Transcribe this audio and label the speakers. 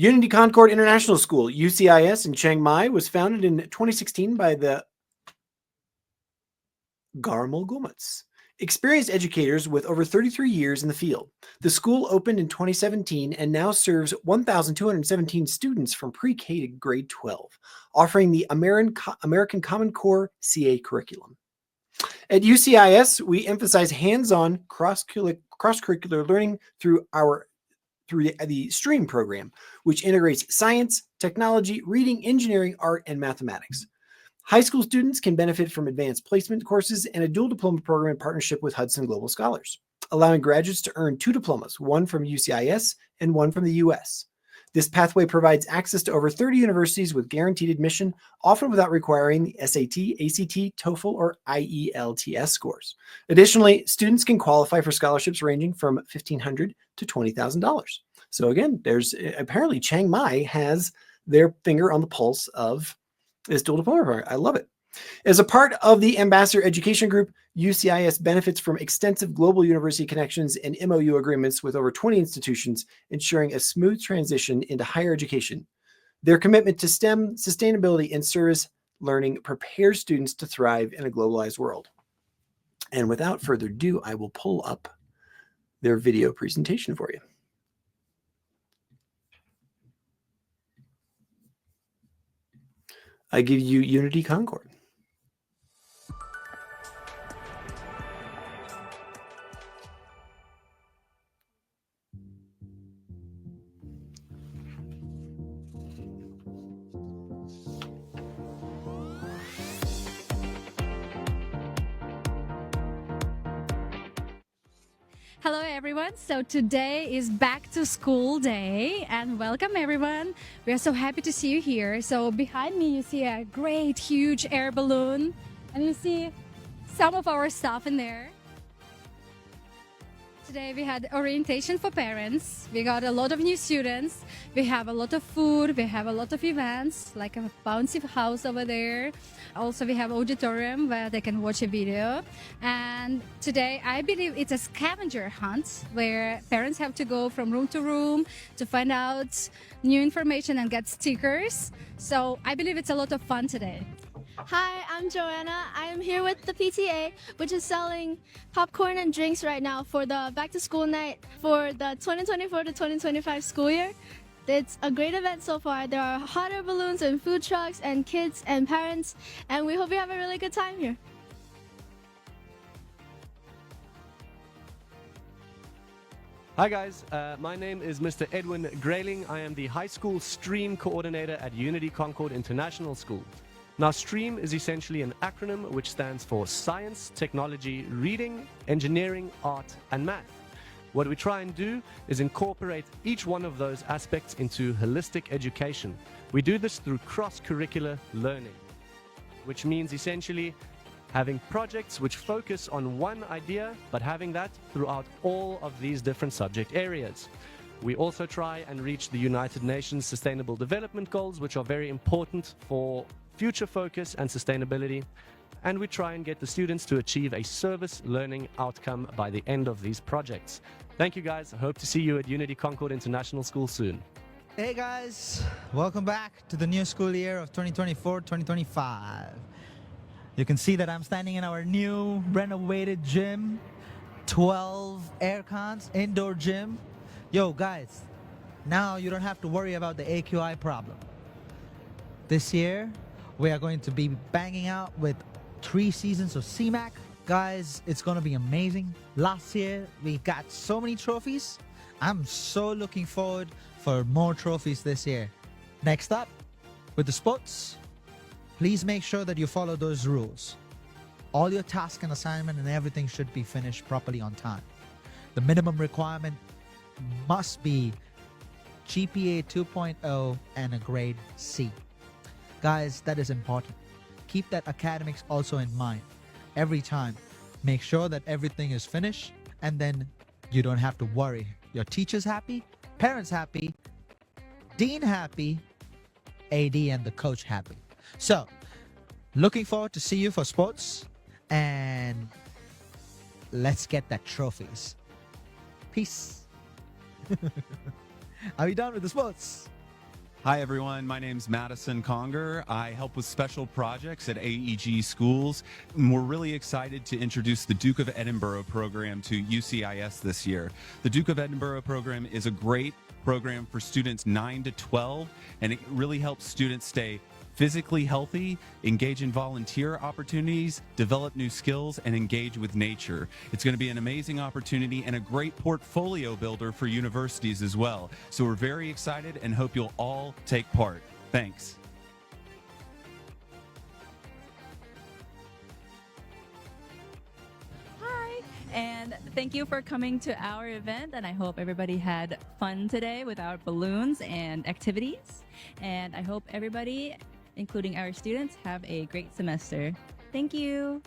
Speaker 1: Unity Concord International School, UCIS in Chiang Mai, was founded in 2016 by the Garmolgomuts, experienced educators with over 33 years in the field. The school opened in 2017 and now serves 1,217 students from pre-K to grade 12, offering the American Common Core CA curriculum. At UCIS, we emphasize hands-on cross-curricular learning through the STREAM program, which integrates science, technology, reading, engineering, art, and mathematics. High school students can benefit from advanced placement courses and a dual diploma program in partnership with Hudson Global Scholars, allowing graduates to earn 2 diplomas, one from UCIS and one from the US. This pathway provides access to over 30 universities with guaranteed admission, often without requiring the SAT, ACT, TOEFL, or IELTS scores. Additionally, students can qualify for scholarships ranging from $1,500 to $20,000. So again, there's apparently Chiang Mai has their finger on the pulse of this dual diploma program. I love it. As a part of the Ambassador Education Group, UCIS benefits from extensive global university connections and MOU agreements with over 20 institutions, ensuring a smooth transition into higher education. Their commitment to STEM, sustainability, and service learning prepares students to thrive in a globalized world. And without further ado, I will pull up their video presentation for you. I give you Unity Concord.
Speaker 2: Hello everyone, so today is back to school day and welcome everyone. We are so happy to see you here. So behind me you see a great huge air balloon and you see some of our stuff in there. Today we had orientation for parents. We got a lot of new students. We have a lot of food. We have a lot of events like a bouncy house over there. Also we have auditorium where they can watch a video. And today I believe it's a scavenger hunt where parents have to go from room to room to find out new information and get stickers. So I believe it's a lot of fun today.
Speaker 3: Hi, I'm Joanna. I am here with the PTA, which is selling popcorn and drinks right now for the back to school night for the 2024 to 2025 school year. It's a great event so far. There are hot air balloons and food trucks and kids and parents, and we hope you have a really good time here.
Speaker 4: Hi guys, my name is Mr. Edwin Grayling. I am the High School Stream Coordinator at Unity Concord International School. Now, STREAM is essentially an acronym which stands for Science, Technology, Reading, Engineering, Art, and Math. What we try and do is incorporate each one of those aspects into holistic education. We do this through cross-curricular learning, which means essentially having projects which focus on one idea, but having that throughout all of these different subject areas. We also try and reach the United Nations Sustainable Development Goals, which are very important for future focus and sustainability, and we try and get the students to achieve a service learning outcome by the end of these projects. Thank you guys. I hope to see you at Unity Concord International School soon.
Speaker 5: Hey guys, welcome back to the new school year of 2024-2025. You can see that I'm standing in our new renovated gym, 12 air cons, indoor gym. Yo guys, now you don't have to worry about the AQI problem. This year, we are going to be banging out with 3 seasons of CMAC. Guys, it's going to be amazing. Last year, we got so many trophies. I'm so looking forward for more trophies this year. Next up, with the sports, please make sure that you follow those rules. All your task and assignment and everything should be finished properly on time. The minimum requirement must be GPA 2.0 and a grade C. Guys, that is important. Keep that academics also in mind. Every time, make sure that everything is finished and then you don't have to worry. Your teacher's happy, parents happy, dean happy, AD and the coach happy. So, looking forward to see you for sports and let's get that trophies. Peace. Are we done with the sports?
Speaker 6: Hi everyone, my name's Madison Conger. I help with special projects at AEG schools. And we're really excited to introduce the Duke of Edinburgh program to UCIS this year. The Duke of Edinburgh program is a great program for students 9 to 12, and it really helps students stay physically healthy, engage in volunteer opportunities, develop new skills, and engage with nature. It's going to be an amazing opportunity and a great portfolio builder for universities as well. So we're very excited and hope you'll all take part. Thanks.
Speaker 7: Hi, and thank you for coming to our event, and I hope everybody had fun today with our balloons and activities. And I hope everybody, including our students, have a great semester. Thank you.